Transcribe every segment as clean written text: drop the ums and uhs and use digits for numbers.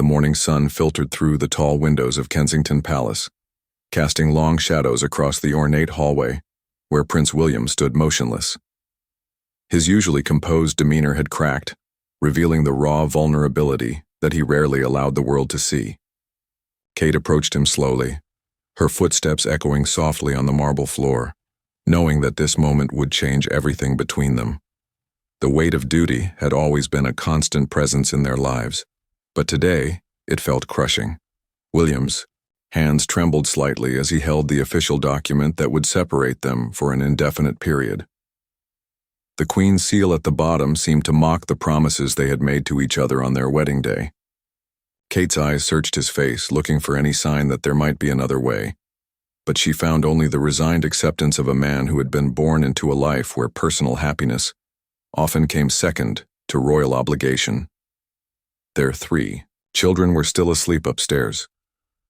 morning sun filtered through the tall windows of Kensington Palace, casting long shadows across the ornate hallway where Prince William stood motionless. His usually composed demeanor had cracked, revealing the raw vulnerability that he rarely allowed the world to see. Kate approached him slowly, her footsteps echoing softly on the marble floor, knowing that this moment would change everything between them. The weight of duty had always been a constant presence in their lives, but today it felt crushing. William's hands trembled slightly as he held the official document that would separate them for an indefinite period. The Queen's seal at the bottom seemed to mock the promises they had made to each other on their wedding day. Kate's eyes searched his face, looking for any sign that there might be another way, but she found only the resigned acceptance of a man who had been born into a life where personal happiness often came second to royal obligation. Their 3 children were still asleep upstairs,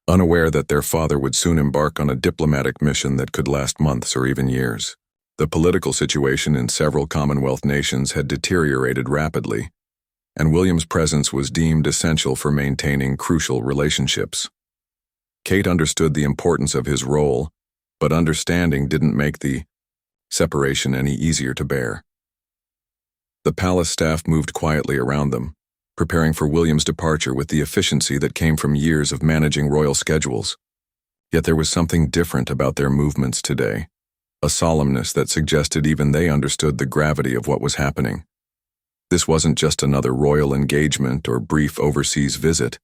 unaware that their father would soon embark on a diplomatic mission that could last months or even years. The political situation in several Commonwealth nations had deteriorated rapidly, and William's presence was deemed essential for maintaining crucial relationships. Kate understood the importance of his role, but understanding didn't make the separation any easier to bear. The palace staff moved quietly around them, preparing for William's departure with the efficiency that came from years of managing royal schedules. Yet there was something different about their movements today, a solemnness that suggested even they understood the gravity of what was happening. This wasn't just another royal engagement or brief overseas visit.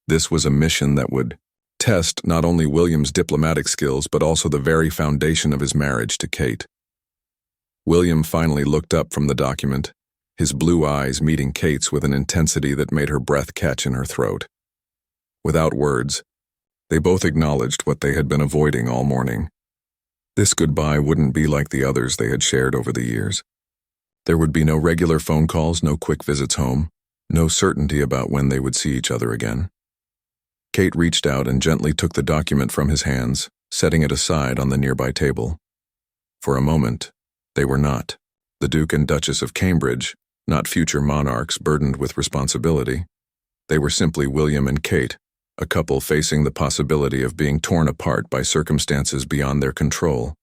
This was a mission that would test not only William's diplomatic skills but also the very foundation of his marriage to Kate. William finally looked up from the document, his blue eyes meeting Kate's with an intensity that made her breath catch in her throat. Without words, they both acknowledged what they had been avoiding all morning. This goodbye wouldn't be like the others they had shared over the years. There would be no regular phone calls, no quick visits home, no certainty about when they would see each other again. Kate reached out and gently took the document from his hands, setting it aside on the nearby table. For a moment, they were not the Duke and Duchess of Cambridge, not future monarchs burdened with responsibility. They were simply William and Kate, a couple facing the possibility of being torn apart by circumstances beyond their control.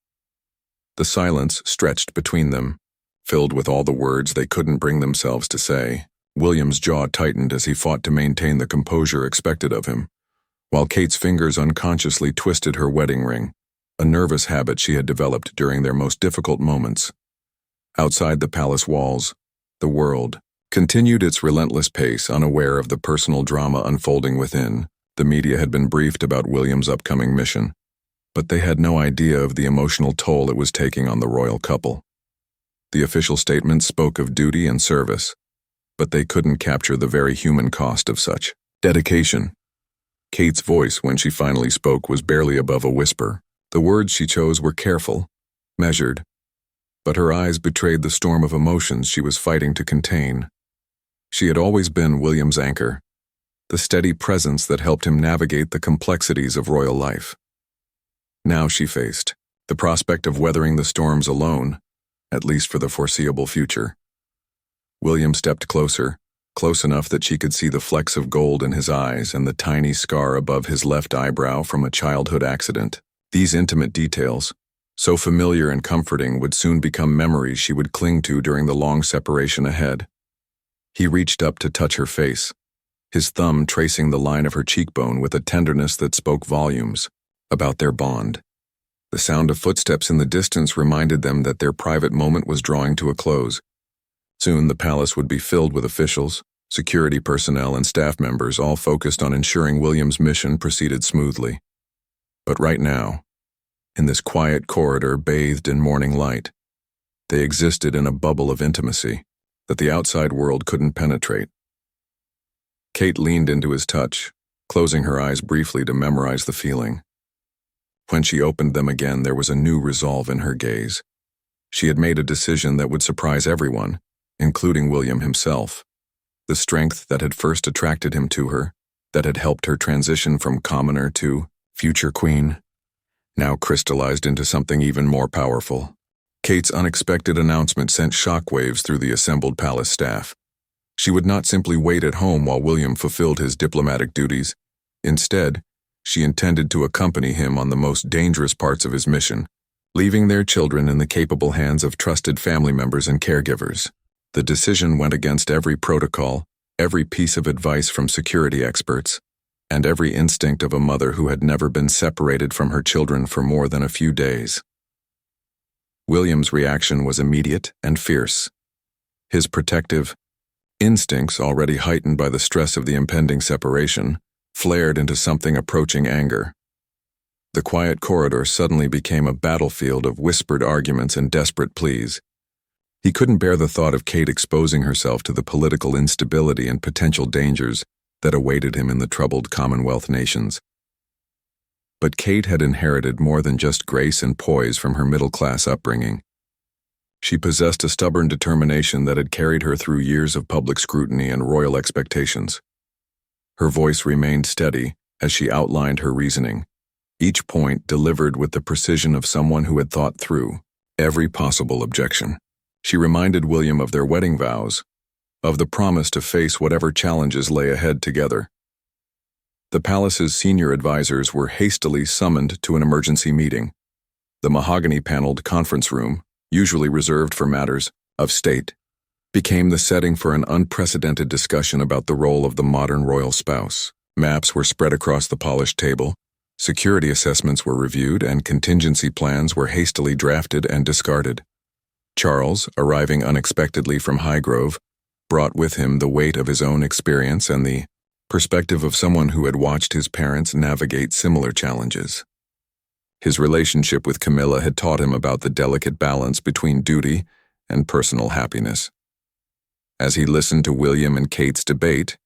The silence stretched between them, filled with all the words they couldn't bring themselves to say. William's jaw tightened as he fought to maintain the composure expected of him, while Kate's fingers unconsciously twisted her wedding ring, a nervous habit she had developed during their most difficult moments. Outside the palace walls, the world continued its relentless pace, unaware of the personal drama unfolding within. The media had been briefed about William's upcoming mission, but they had no idea of the emotional toll it was taking on the royal couple. The official statement spoke of duty and service, but they couldn't capture the very human cost of such dedication. Kate's voice, when she finally spoke, was barely above a whisper. The words she chose were careful, measured, but her eyes betrayed the storm of emotions she was fighting to contain. She had always been William's anchor, the steady presence that helped him navigate the complexities of royal life. Now she faced the prospect of weathering the storms alone, at least for the foreseeable future. William stepped closer, close enough that she could see the flecks of gold in his eyes and the tiny scar above his left eyebrow from a childhood accident. These intimate details, so familiar and comforting, would soon become memories she would cling to during the long separation ahead. He reached up to touch her face, his thumb tracing the line of her cheekbone with a tenderness that spoke volumes about their bond. The sound of footsteps in the distance reminded them that their private moment was drawing to a close. Soon the palace would be filled with officials, security personnel, and staff members, all focused on ensuring William's mission proceeded smoothly. But right now, in this quiet corridor bathed in morning light, they existed in a bubble of intimacy that the outside world couldn't penetrate. Kate leaned into his touch, closing her eyes briefly to memorize the feeling. When she opened them again, there was a new resolve in her gaze. She had made a decision that would surprise everyone, including William himself. The strength that had first attracted him to her, that had helped her transition from commoner to future queen, now crystallized into something even more powerful. Kate's unexpected announcement sent shockwaves through the assembled palace staff. She would not simply wait at home while William fulfilled his diplomatic duties. Instead, she intended to accompany him on the most dangerous parts of his mission, leaving their children in the capable hands of trusted family members and caregivers. The decision went against every protocol, every piece of advice from security experts, and every instinct of a mother who had never been separated from her children for more than a few days. William's reaction was immediate and fierce. His protective instincts, already heightened by the stress of the impending separation, flared into something approaching anger. The quiet corridor suddenly became a battlefield of whispered arguments and desperate pleas. He couldn't bear the thought of Kate exposing herself to the political instability and potential dangers that awaited him in the troubled Commonwealth nations. But Kate had inherited more than just grace and poise from her middle-class upbringing. She possessed a stubborn determination that had carried her through years of public scrutiny and royal expectations. Her voice remained steady as she outlined her reasoning, each point delivered with the precision of someone who had thought through every possible objection. She reminded William of their wedding vows, of the promise to face whatever challenges lay ahead together. The palace's senior advisors were hastily summoned to an emergency meeting. The mahogany-paneled conference room, usually reserved for matters of state, became the setting for an unprecedented discussion about the role of the modern royal spouse. Maps were spread across the polished table, security assessments were reviewed, and contingency plans were hastily drafted and discarded. Charles, arriving unexpectedly from Highgrove, brought with him the weight of his own experience and the perspective of someone who had watched his parents navigate similar challenges. His relationship with Camilla had taught him about the delicate balance between duty and personal happiness. As he listened to William and Kate's debate,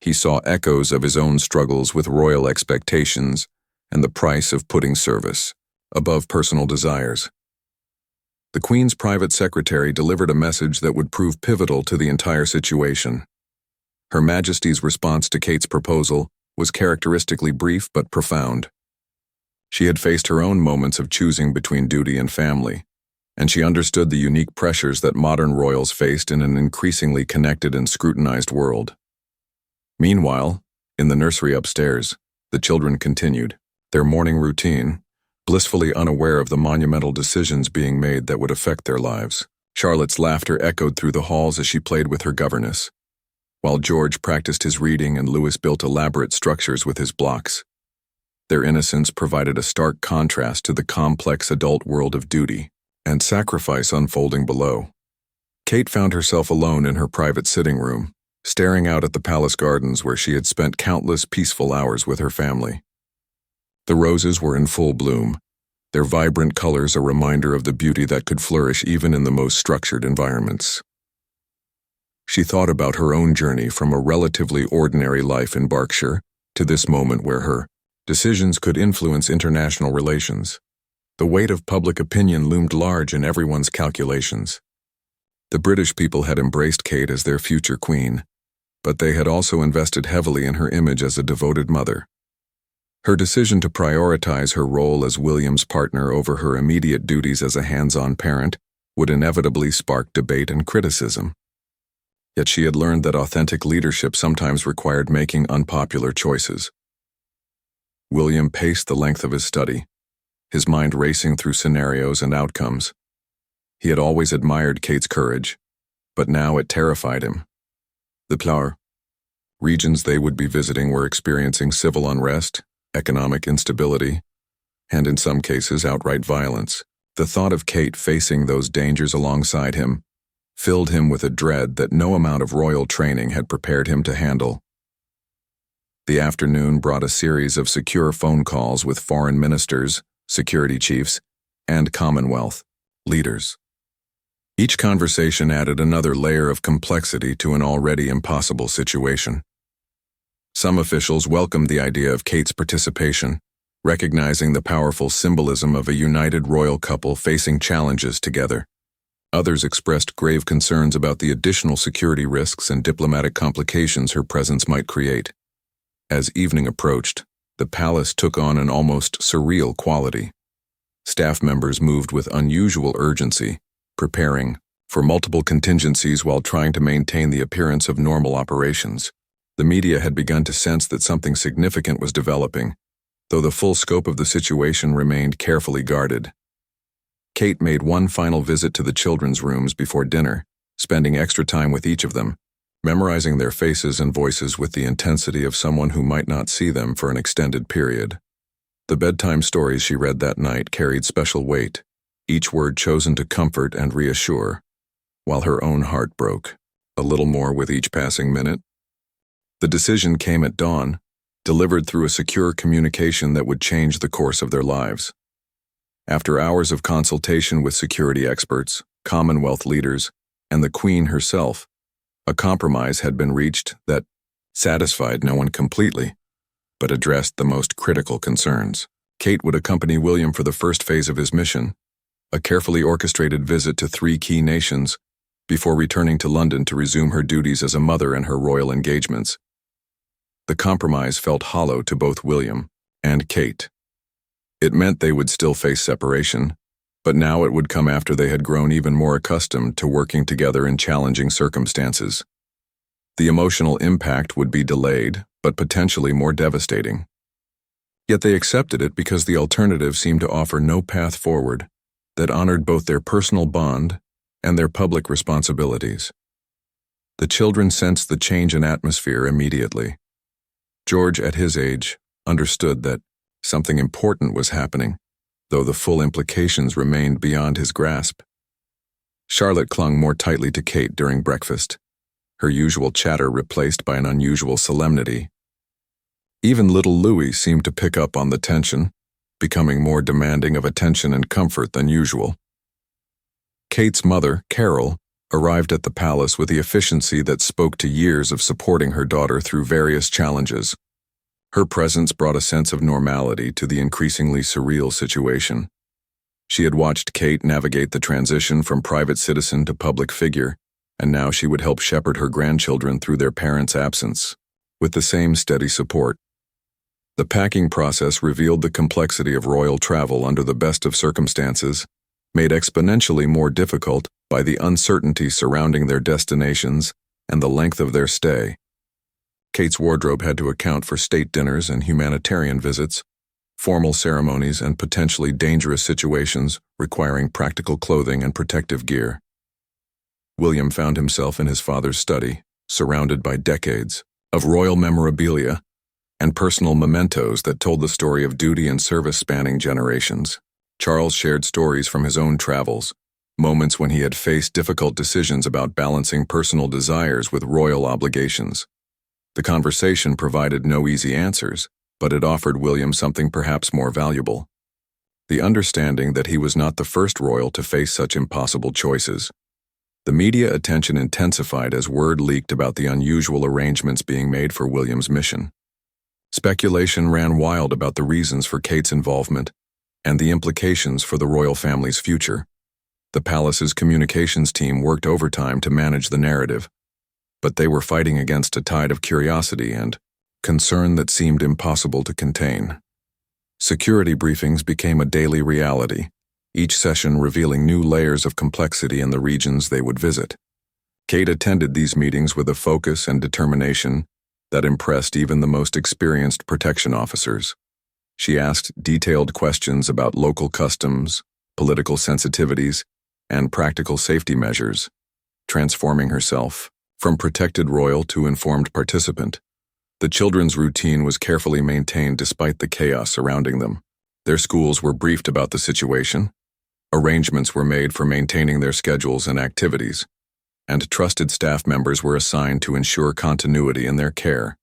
he saw echoes of his own struggles with royal expectations and the price of putting service above personal desires. The Queen's private secretary delivered a message that would prove pivotal to the entire situation. Her Majesty's response to Kate's proposal was characteristically brief but profound. She had faced her own moments of choosing between duty and family, and she understood the unique pressures that modern royals faced in an increasingly connected and scrutinized world. Meanwhile, in the nursery upstairs, the children continued their morning routine, blissfully unaware of the monumental decisions being made that would affect their lives. Charlotte's laughter echoed through the halls as she played with her governess, while George practiced his reading and Louis built elaborate structures with his blocks. Their innocence provided a stark contrast to the complex adult world of duty and sacrifice unfolding below. Kate found herself alone in her private sitting room, staring out at the palace gardens where she had spent countless peaceful hours with her family. The roses were in full bloom, their vibrant colors a reminder of the beauty that could flourish even in the most structured environments. She thought about her own journey from a relatively ordinary life in Berkshire to this moment where her decisions could influence international relations. The weight of public opinion loomed large in everyone's calculations. The British people had embraced Kate as their future queen, but they had also invested heavily in her image as a devoted mother. Her decision to prioritize her role as William's partner over her immediate duties as a hands-on parent would inevitably spark debate and criticism. Yet she had learned that authentic leadership sometimes required making unpopular choices. William paced the length of his study, his mind racing through scenarios and outcomes. He had always admired Kate's courage, but now it terrified him. The Plour regions they would be visiting were experiencing civil unrest, economic instability, and in some cases outright violence. The thought of Kate facing those dangers alongside him filled him with a dread that no amount of royal training had prepared him to handle. The afternoon brought a series of secure phone calls with foreign ministers, security chiefs, and Commonwealth leaders. Each conversation added another layer of complexity to an already impossible situation. Some officials welcomed the idea of Kate's participation, recognizing the powerful symbolism of a united royal couple facing challenges together. Others expressed grave concerns about the additional security risks and diplomatic complications her presence might create. As evening approached, the palace took on an almost surreal quality. Staff members moved with unusual urgency, preparing for multiple contingencies while trying to maintain the appearance of normal operations. The media had begun to sense that something significant was developing, though the full scope of the situation remained carefully guarded. Kate made one final visit to the children's rooms before dinner, spending extra time with each of them, memorizing their faces and voices with the intensity of someone who might not see them for an extended period. The bedtime stories she read that night carried special weight, each word chosen to comfort and reassure, while her own heart broke, a little more with each passing minute. The decision came at dawn, delivered through a secure communication that would change the course of their lives. After hours of consultation with security experts, Commonwealth leaders, and the Queen herself, a compromise had been reached that satisfied no one completely, but addressed the most critical concerns. Kate would accompany William for the first phase of his mission, a carefully orchestrated visit to 3 key nations, before returning to London to resume her duties as a mother in her royal engagements. The compromise felt hollow to both William and Kate. It meant they would still face separation, but now it would come after they had grown even more accustomed to working together in challenging circumstances. The emotional impact would be delayed, but potentially more devastating. Yet they accepted it because the alternative seemed to offer no path forward that honored both their personal bond and their public responsibilities. The children sensed the change in atmosphere immediately. George, at his age, understood that something important was happening, though the full implications remained beyond his grasp. Charlotte clung more tightly to Kate during breakfast, her usual chatter replaced by an unusual solemnity. Even little Louis seemed to pick up on the tension, becoming more demanding of attention and comfort than usual. Kate's mother, Carol, arrived at the palace with the efficiency that spoke to years of supporting her daughter through various challenges. Her presence brought a sense of normality to the increasingly surreal situation. She had watched Kate navigate the transition from private citizen to public figure, and now she would help shepherd her grandchildren through their parents' absence, with the same steady support. The packing process revealed the complexity of royal travel under the best of circumstances, made exponentially more difficult by the uncertainty surrounding their destinations and the length of their stay. Kate's wardrobe had to account for state dinners and humanitarian visits, formal ceremonies, and potentially dangerous situations requiring practical clothing and protective gear. William found himself in his father's study, surrounded by decades of royal memorabilia and personal mementos that told the story of duty and service spanning generations. Charles shared stories from his own travels, moments when he had faced difficult decisions about balancing personal desires with royal obligations. The conversation provided no easy answers, but it offered William something perhaps more valuable: the understanding that he was not the first royal to face such impossible choices. The media attention intensified as word leaked about the unusual arrangements being made for William's mission. Speculation ran wild about the reasons for Kate's involvement and the implications for the royal family's future. The palace's communications team worked overtime to manage the narrative, but they were fighting against a tide of curiosity and concern that seemed impossible to contain. Security briefings became a daily reality, each session revealing new layers of complexity in the regions they would visit. Kate attended these meetings with a focus and determination that impressed even the most experienced protection officers. She asked detailed questions about local customs, political sensitivities, and practical safety measures, transforming herself from protected royal to informed participant. The children's routine was carefully maintained despite the chaos surrounding them. Their schools were briefed about the situation, arrangements were made for maintaining their schedules and activities, and trusted staff members were assigned to ensure continuity in their care.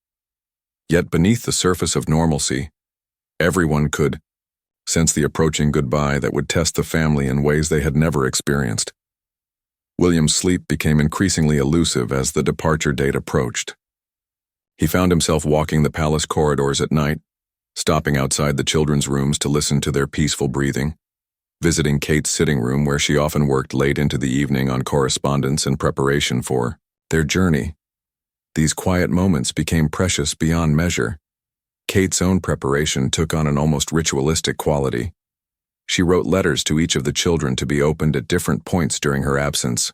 Yet beneath the surface of normalcy, everyone could sense the approaching goodbye that would test the family in ways they had never experienced. William's sleep became increasingly elusive as the departure date approached. He found himself walking the palace corridors at night, stopping outside the children's rooms to listen to their peaceful breathing, visiting Kate's sitting room where she often worked late into the evening on correspondence and preparation for their journey. These quiet moments became precious beyond measure. Kate's own preparation took on an almost ritualistic quality. She wrote letters to each of the children to be opened at different points during her absence,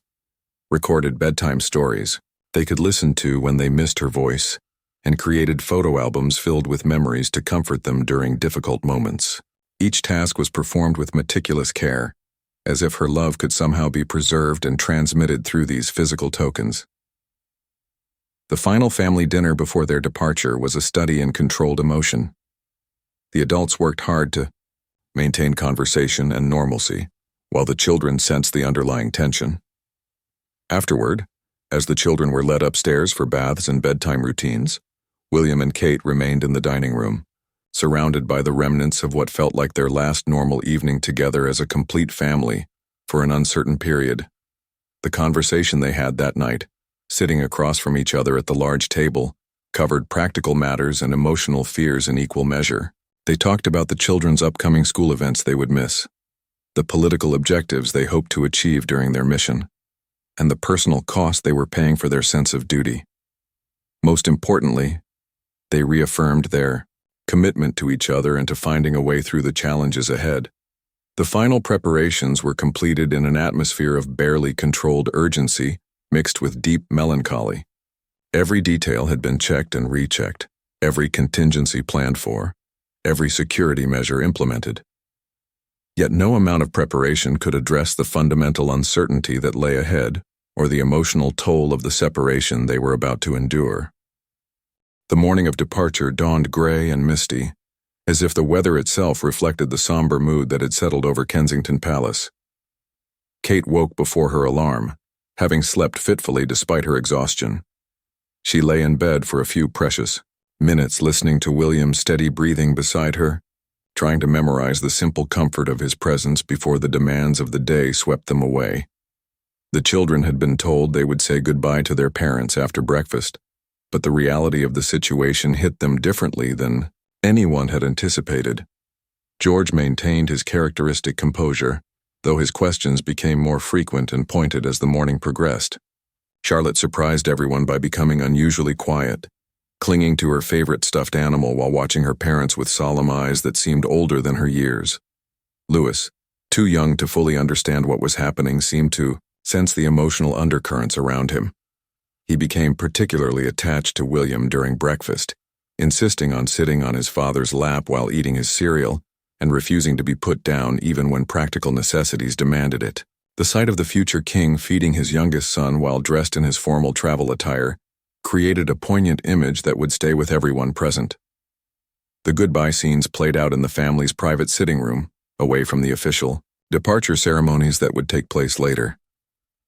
recorded bedtime stories they could listen to when they missed her voice, and created photo albums filled with memories to comfort them during difficult moments. Each task was performed with meticulous care, as if her love could somehow be preserved and transmitted through these physical tokens. The final family dinner before their departure was a study in controlled emotion. The adults worked hard to maintain conversation and normalcy, while the children sensed the underlying tension. Afterward, as the children were led upstairs for baths and bedtime routines, William and Kate remained in the dining room, surrounded by the remnants of what felt like their last normal evening together as a complete family for an uncertain period. The conversation they had that night, sitting across from each other at the large table, covered practical matters and emotional fears in equal measure. They talked about the children's upcoming school events they would miss, the political objectives they hoped to achieve during their mission, and the personal cost they were paying for their sense of duty. Most importantly, they reaffirmed their commitment to each other and to finding a way through the challenges ahead. The final preparations were completed in an atmosphere of barely controlled urgency mixed with deep melancholy. Every detail had been checked and rechecked, every contingency planned for, every security measure implemented. Yet no amount of preparation could address the fundamental uncertainty that lay ahead or the emotional toll of the separation they were about to endure. The morning of departure dawned gray and misty, as if the weather itself reflected the somber mood that had settled over Kensington Palace. Kate woke before her alarm, having slept fitfully despite her exhaustion. She lay in bed for a few precious minutes listening to William's steady breathing beside her, trying to memorize the simple comfort of his presence before the demands of the day swept them away. The children had been told they would say goodbye to their parents after breakfast, but the reality of the situation hit them differently than anyone had anticipated. George maintained his characteristic composure, though his questions became more frequent and pointed as the morning progressed. Charlotte surprised everyone by becoming unusually quiet, clinging to her favorite stuffed animal while watching her parents with solemn eyes that seemed older than her years. Louis, too young to fully understand what was happening, seemed to sense the emotional undercurrents around him. He became particularly attached to William during breakfast, insisting on sitting on his father's lap while eating his cereal and refusing to be put down even when practical necessities demanded it. The sight of the future king feeding his youngest son while dressed in his formal travel attire created a poignant image that would stay with everyone present. The goodbye scenes played out in the family's private sitting room, away from the official departure ceremonies that would take place later.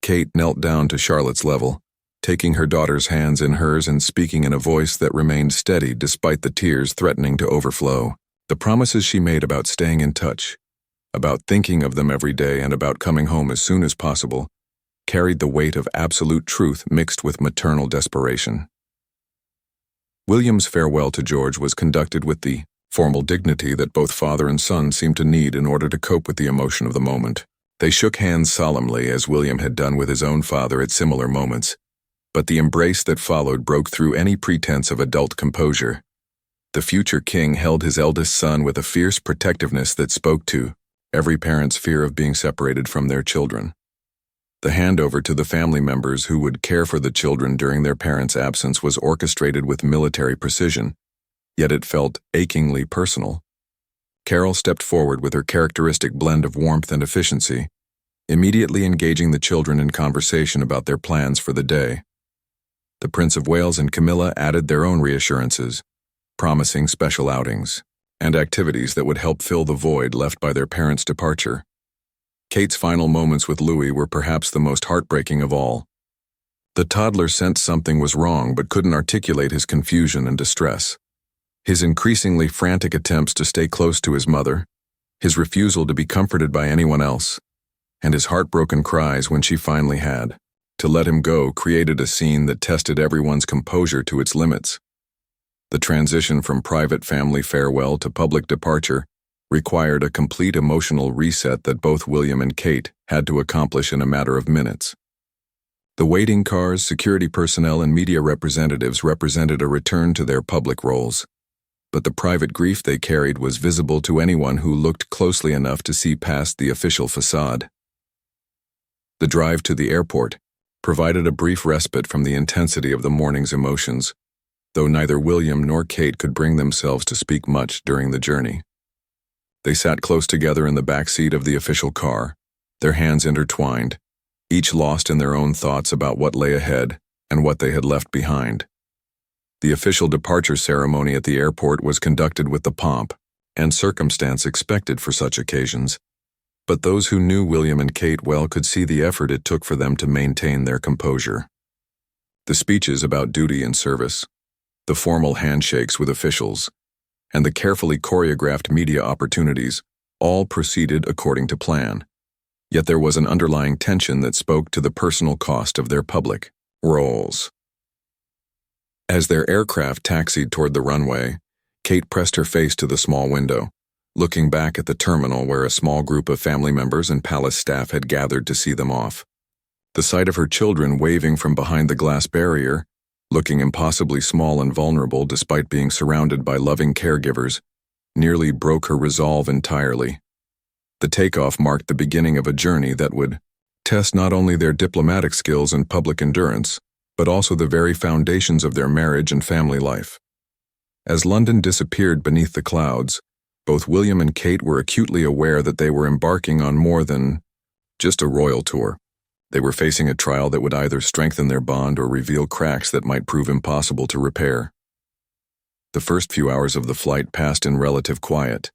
Kate knelt down to Charlotte's level, taking her daughter's hands in hers and speaking in a voice that remained steady despite the tears threatening to overflow. The promises she made about staying in touch, about thinking of them every day, and about coming home as soon as possible, carried the weight of absolute truth mixed with maternal desperation. William's farewell to George was conducted with the formal dignity that both father and son seemed to need in order to cope with the emotion of the moment. They shook hands solemnly, as William had done with his own father at similar moments, but the embrace that followed broke through any pretense of adult composure. The future king held his eldest son with a fierce protectiveness that spoke to every parent's fear of being separated from their children. The handover to the family members who would care for the children during their parents' absence was orchestrated with military precision, yet it felt achingly personal. Carol stepped forward with her characteristic blend of warmth and efficiency, immediately engaging the children in conversation about their plans for the day. The Prince of Wales and Camilla added their own reassurances, promising special outings and activities that would help fill the void left by their parents' departure. Kate's final moments with Louis were perhaps the most heartbreaking of all. The toddler sensed something was wrong but couldn't articulate his confusion and distress. His increasingly frantic attempts to stay close to his mother, his refusal to be comforted by anyone else, and his heartbroken cries when she finally had to let him go created a scene that tested everyone's composure to its limits. The transition from private family farewell to public departure required a complete emotional reset that both William and Kate had to accomplish in a matter of minutes. The waiting cars, security personnel, and media representatives represented a return to their public roles, but the private grief they carried was visible to anyone who looked closely enough to see past the official facade. The drive to the airport, provided a brief respite from the intensity of the morning's emotions, though neither William nor Kate could bring themselves to speak much during the journey. They sat close together in the back seat of the official car, their hands intertwined, each lost in their own thoughts about what lay ahead and what they had left behind. The official departure ceremony at the airport was conducted with the pomp and circumstance expected for such occasions, but those who knew William and Kate well could see the effort it took for them to maintain their composure. The speeches about duty and service, the formal handshakes with officials, and the carefully choreographed media opportunities all proceeded according to plan. Yet there was an underlying tension that spoke to the personal cost of their public roles. As their aircraft taxied toward the runway, Kate pressed her face to the small window, looking back at the terminal where a small group of family members and palace staff had gathered to see them off. The sight of her children waving from behind the glass barrier, looking impossibly small and vulnerable despite being surrounded by loving caregivers, nearly broke her resolve entirely. The takeoff marked the beginning of a journey that would test not only their diplomatic skills and public endurance, but also the very foundations of their marriage and family life. As London disappeared beneath the clouds, both William and Kate were acutely aware that they were embarking on more than just a royal tour. They were facing a trial that would either strengthen their bond or reveal cracks that might prove impossible to repair. The first few hours of the flight passed in relative quiet,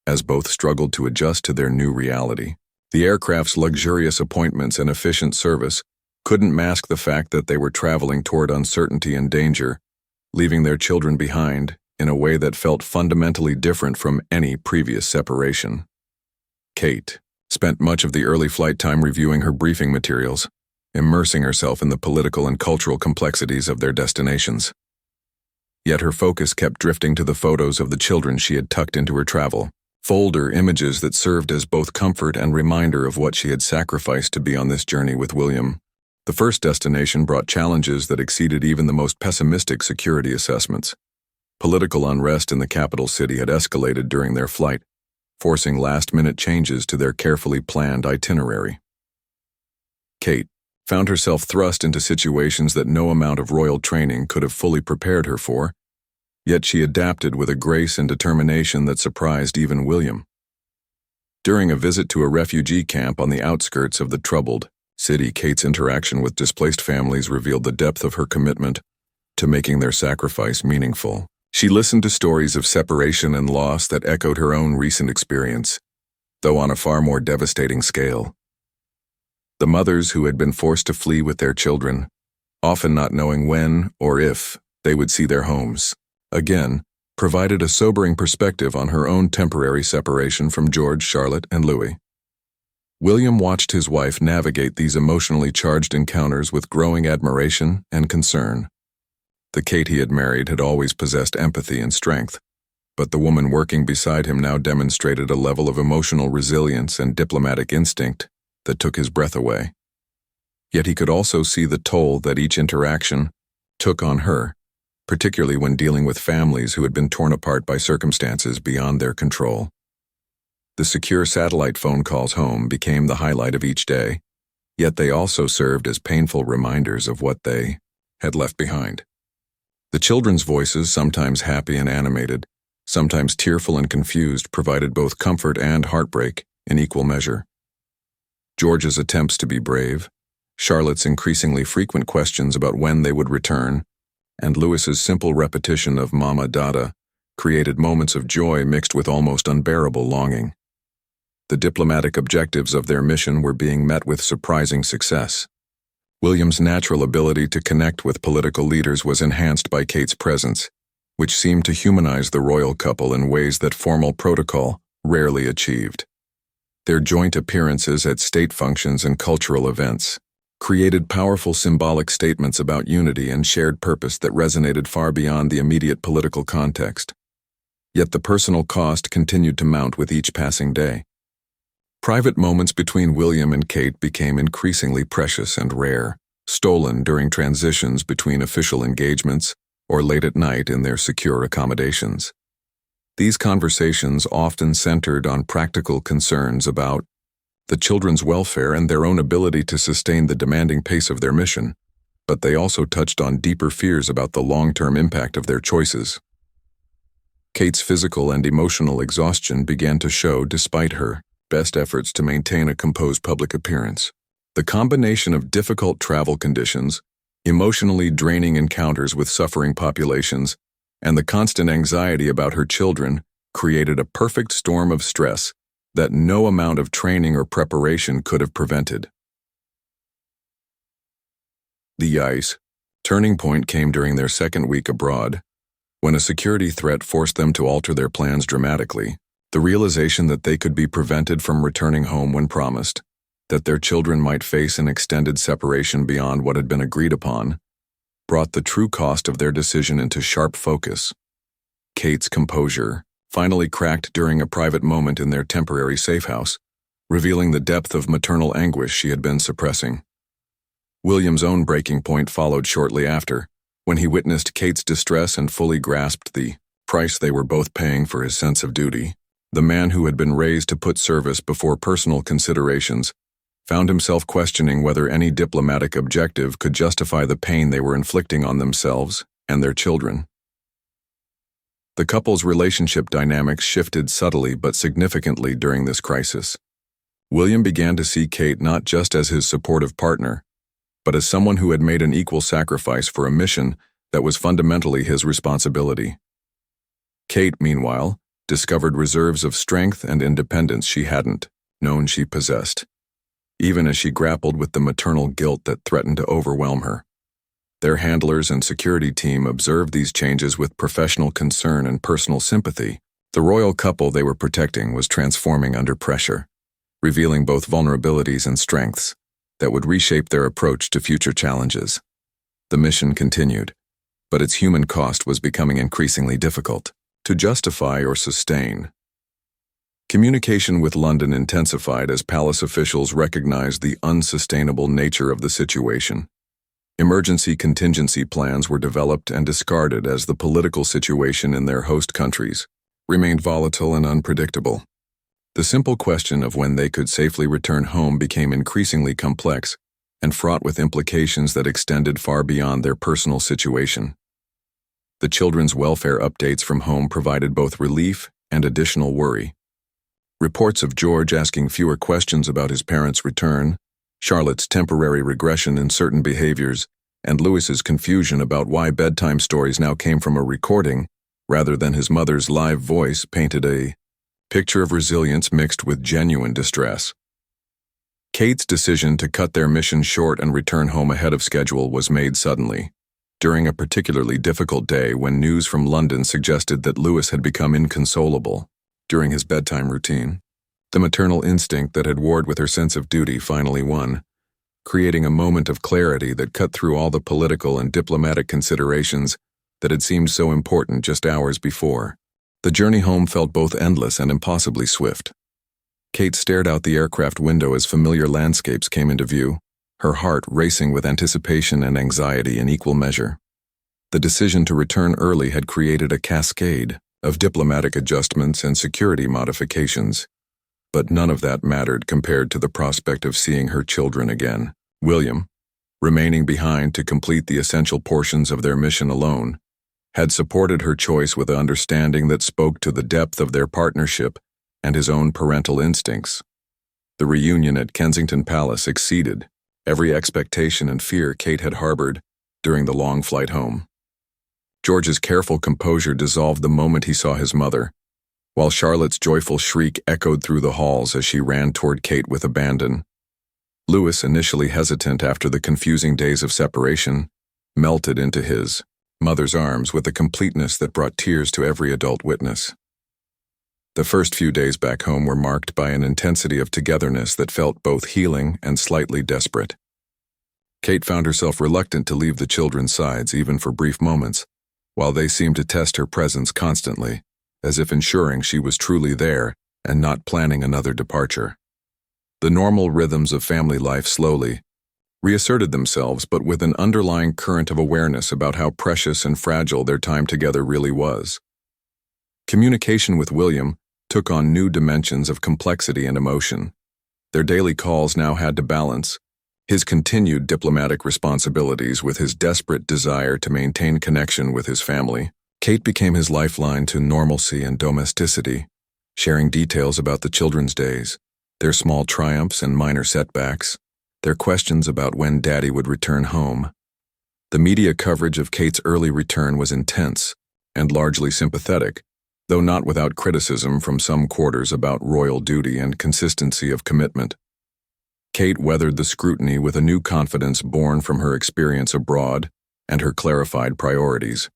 as both struggled to adjust to their new reality. The aircraft's luxurious appointments and efficient service couldn't mask the fact that they were traveling toward uncertainty and danger, leaving their children behind in a way that felt fundamentally different from any previous separation. Kate spent much of the early flight time reviewing her briefing materials, immersing herself in the political and cultural complexities of their destinations. Yet her focus kept drifting to the photos of the children she had tucked into her travel folder, images that served as both comfort and reminder of what she had sacrificed to be on this journey with William. The first destination brought challenges that exceeded even the most pessimistic security assessments. Political unrest in the capital city had escalated during their flight, forcing last-minute changes to their carefully planned itinerary. Kate found herself thrust into situations that no amount of royal training could have fully prepared her for, yet she adapted with a grace and determination that surprised even William. During a visit to a refugee camp on the outskirts of the troubled city, Kate's interaction with displaced families revealed the depth of her commitment to making their sacrifice meaningful. She listened to stories of separation and loss that echoed her own recent experience, though on a far more devastating scale. The mothers who had been forced to flee with their children, often not knowing when or if they would see their homes again, provided a sobering perspective on her own temporary separation from George, Charlotte, and Louis. William watched his wife navigate these emotionally charged encounters with growing admiration and concern. The Kate he had married had always possessed empathy and strength, but the woman working beside him now demonstrated a level of emotional resilience and diplomatic instinct that took his breath away. Yet he could also see the toll that each interaction took on her, particularly when dealing with families who had been torn apart by circumstances beyond their control. The secure satellite phone calls home became the highlight of each day, yet they also served as painful reminders of what they had left behind. The children's voices, sometimes happy and animated, sometimes tearful and confused, provided both comfort and heartbreak in equal measure. George's attempts to be brave, Charlotte's increasingly frequent questions about when they would return, and Louis's simple repetition of Mama Dada created moments of joy mixed with almost unbearable longing. The diplomatic objectives of their mission were being met with surprising success. William's natural ability to connect with political leaders was enhanced by Kate's presence, which seemed to humanize the royal couple in ways that formal protocol rarely achieved. Their joint appearances at state functions and cultural events created powerful symbolic statements about unity and shared purpose that resonated far beyond the immediate political context. Yet the personal cost continued to mount with each passing day. Private moments between William and Kate became increasingly precious and rare, stolen during transitions between official engagements or late at night in their secure accommodations. These conversations often centered on practical concerns about the children's welfare and their own ability to sustain the demanding pace of their mission, but they also touched on deeper fears about the long-term impact of their choices. Kate's physical and emotional exhaustion began to show despite her best efforts to maintain a composed public appearance. The combination of difficult travel conditions, emotionally draining encounters with suffering populations, and the constant anxiety about her children created a perfect storm of stress that no amount of training or preparation could have prevented. The turning point came during their second week abroad, when a security threat forced them to alter their plans dramatically. The realization that they could be prevented from returning home when promised, that their children might face an extended separation beyond what had been agreed upon, brought the true cost of their decision into sharp focus. Kate's composure finally cracked during a private moment in their temporary safe house, revealing the depth of maternal anguish she had been suppressing. William's own breaking point followed shortly after, when he witnessed Kate's distress and fully grasped the price they were both paying for his sense of duty. The man who had been raised to put service before personal considerations found himself questioning whether any diplomatic objective could justify the pain they were inflicting on themselves and their children. The couple's relationship dynamics shifted subtly but significantly during this crisis. William began to see Kate not just as his supportive partner, but as someone who had made an equal sacrifice for a mission that was fundamentally his responsibility. Kate, meanwhile, discovered reserves of strength and independence she hadn't known she possessed, even as she grappled with the maternal guilt that threatened to overwhelm her. Their handlers and security team observed these changes with professional concern and personal sympathy. The royal couple they were protecting was transforming under pressure, revealing both vulnerabilities and strengths that would reshape their approach to future challenges. The mission continued, but its human cost was becoming increasingly difficult to justify or sustain. Communication with London intensified as palace officials recognized the unsustainable nature of the situation. Emergency contingency plans were developed and discarded as the political situation in their host countries remained volatile and unpredictable. The simple question of when they could safely return home became increasingly complex and fraught with implications that extended far beyond their personal situation. The children's welfare updates from home provided both relief and additional worry. Reports of George asking fewer questions about his parents' return, Charlotte's temporary regression in certain behaviors, and Louis's confusion about why bedtime stories now came from a recording rather than his mother's live voice painted a picture of resilience mixed with genuine distress. Kate's decision to cut their mission short and return home ahead of schedule was made suddenly, during a particularly difficult day when news from London suggested that Louis had become inconsolable during his bedtime routine. The maternal instinct that had warred with her sense of duty finally won, creating a moment of clarity that cut through all the political and diplomatic considerations that had seemed so important just hours before. The journey home felt both endless and impossibly swift. Kate stared out the aircraft window as familiar landscapes came into view, her heart racing with anticipation and anxiety in equal measure. The decision to return early had created a cascade of diplomatic adjustments and security modifications, but none of that mattered compared to the prospect of seeing her children again. William, remaining behind to complete the essential portions of their mission alone, had supported her choice with an understanding that spoke to the depth of their partnership and his own parental instincts. The reunion at Kensington Palace exceeded every expectation and fear Kate had harbored during the long flight home. George's careful composure dissolved the moment he saw his mother, while Charlotte's joyful shriek echoed through the halls as she ran toward Kate with abandon. Louis, initially hesitant after the confusing days of separation, melted into his mother's arms with a completeness that brought tears to every adult witness. The first few days back home were marked by an intensity of togetherness that felt both healing and slightly desperate. Kate found herself reluctant to leave the children's sides even for brief moments, while they seemed to test her presence constantly, as if ensuring she was truly there and not planning another departure. The normal rhythms of family life slowly reasserted themselves, but with an underlying current of awareness about how precious and fragile their time together really was. Communication with William took on new dimensions of complexity and emotion. Their daily calls now had to balance his continued diplomatic responsibilities with his desperate desire to maintain connection with his family. Kate became his lifeline to normalcy and domesticity, sharing details about the children's days, their small triumphs and minor setbacks, their questions about when Daddy would return home. The media coverage of Kate's early return was intense and largely sympathetic, though not without criticism from some quarters about royal duty and consistency of commitment. Kate weathered the scrutiny with a new confidence born from her experience abroad and her clarified priorities.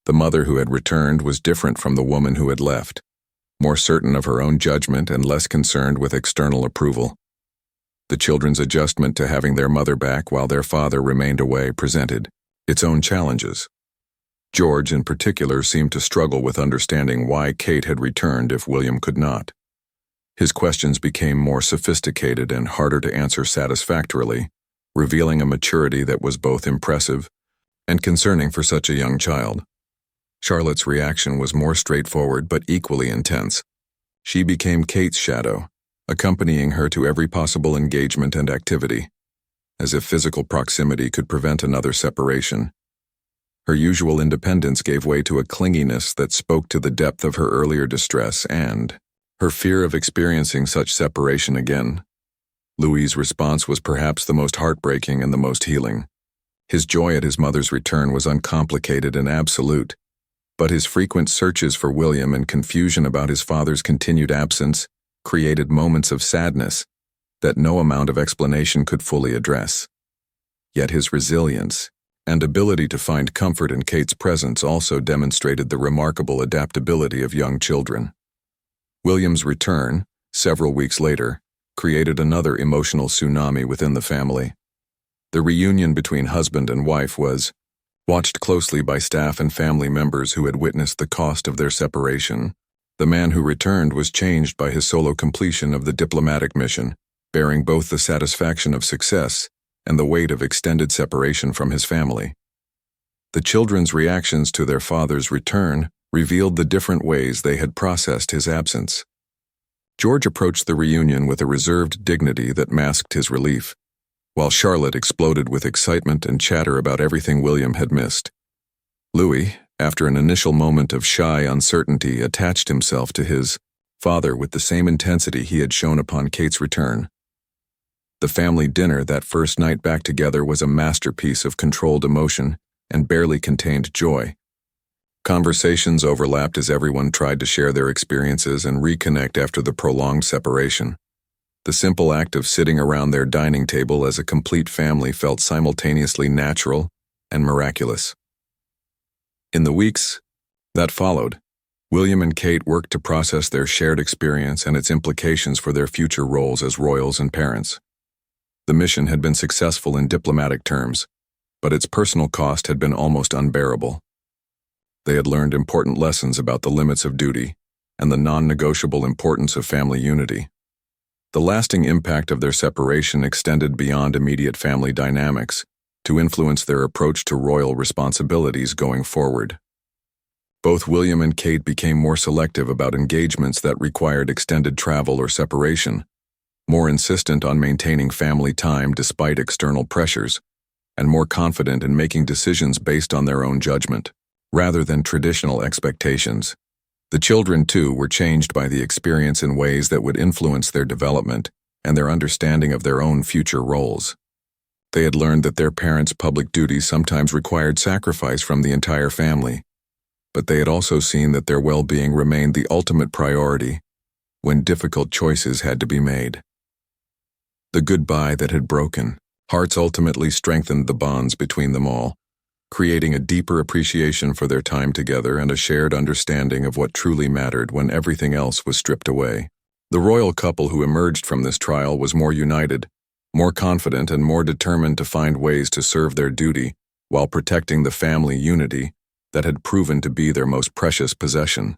The mother who had returned was different from the woman who had left, more certain of her own judgment and less concerned with external approval. The children's adjustment to having their mother back while their father remained away presented its own challenges. George, in particular, seemed to struggle with understanding why Kate had returned if William could not. His questions became more sophisticated and harder to answer satisfactorily, revealing a maturity that was both impressive and concerning for such a young child. Charlotte's reaction was more straightforward but equally intense. She became Kate's shadow, accompanying her to every possible engagement and activity, as if physical proximity could prevent another separation. Her usual independence gave way to a clinginess that spoke to the depth of her earlier distress and her fear of experiencing such separation again. Louis's response was perhaps the most heartbreaking and the most healing. His joy at his mother's return was uncomplicated and absolute, but his frequent searches for William and confusion about his father's continued absence created moments of sadness that no amount of explanation could fully address. Yet his resilience and ability to find comfort in Kate's presence also demonstrated the remarkable adaptability of young children. William's return, several weeks later, created another emotional tsunami within the family. The reunion between husband and wife was watched closely by staff and family members who had witnessed the cost of their separation. The man who returned was changed by his solo completion of the diplomatic mission, bearing both the satisfaction of success and the weight of extended separation from his family. The children's reactions to their father's return revealed the different ways they had processed his absence. George approached the reunion with a reserved dignity that masked his relief, while Charlotte exploded with excitement and chatter about everything William had missed. Louis, after an initial moment of shy uncertainty, attached himself to his father with the same intensity he had shown upon Kate's return. The family dinner that first night back together was a masterpiece of controlled emotion and barely contained joy. Conversations overlapped as everyone tried to share their experiences and reconnect after the prolonged separation. The simple act of sitting around their dining table as a complete family felt simultaneously natural and miraculous. In the weeks that followed, William and Kate worked to process their shared experience and its implications for their future roles as royals and parents. The mission had been successful in diplomatic terms, but its personal cost had been almost unbearable. They had learned important lessons about the limits of duty and the non-negotiable importance of family unity. The lasting impact of their separation extended beyond immediate family dynamics to influence their approach to royal responsibilities going forward. Both William and Kate became more selective about engagements that required extended travel or separation, more insistent on maintaining family time despite external pressures, and more confident in making decisions based on their own judgment, rather than traditional expectations. The children, too, were changed by the experience in ways that would influence their development and their understanding of their own future roles. They had learned that their parents' public duties sometimes required sacrifice from the entire family, but they had also seen that their well-being remained the ultimate priority when difficult choices had to be made. The goodbye that had broken hearts ultimately strengthened the bonds between them all, creating a deeper appreciation for their time together and a shared understanding of what truly mattered when everything else was stripped away. The royal couple who emerged from this trial was more united, more confident, and more determined to find ways to serve their duty while protecting the family unity that had proven to be their most precious possession.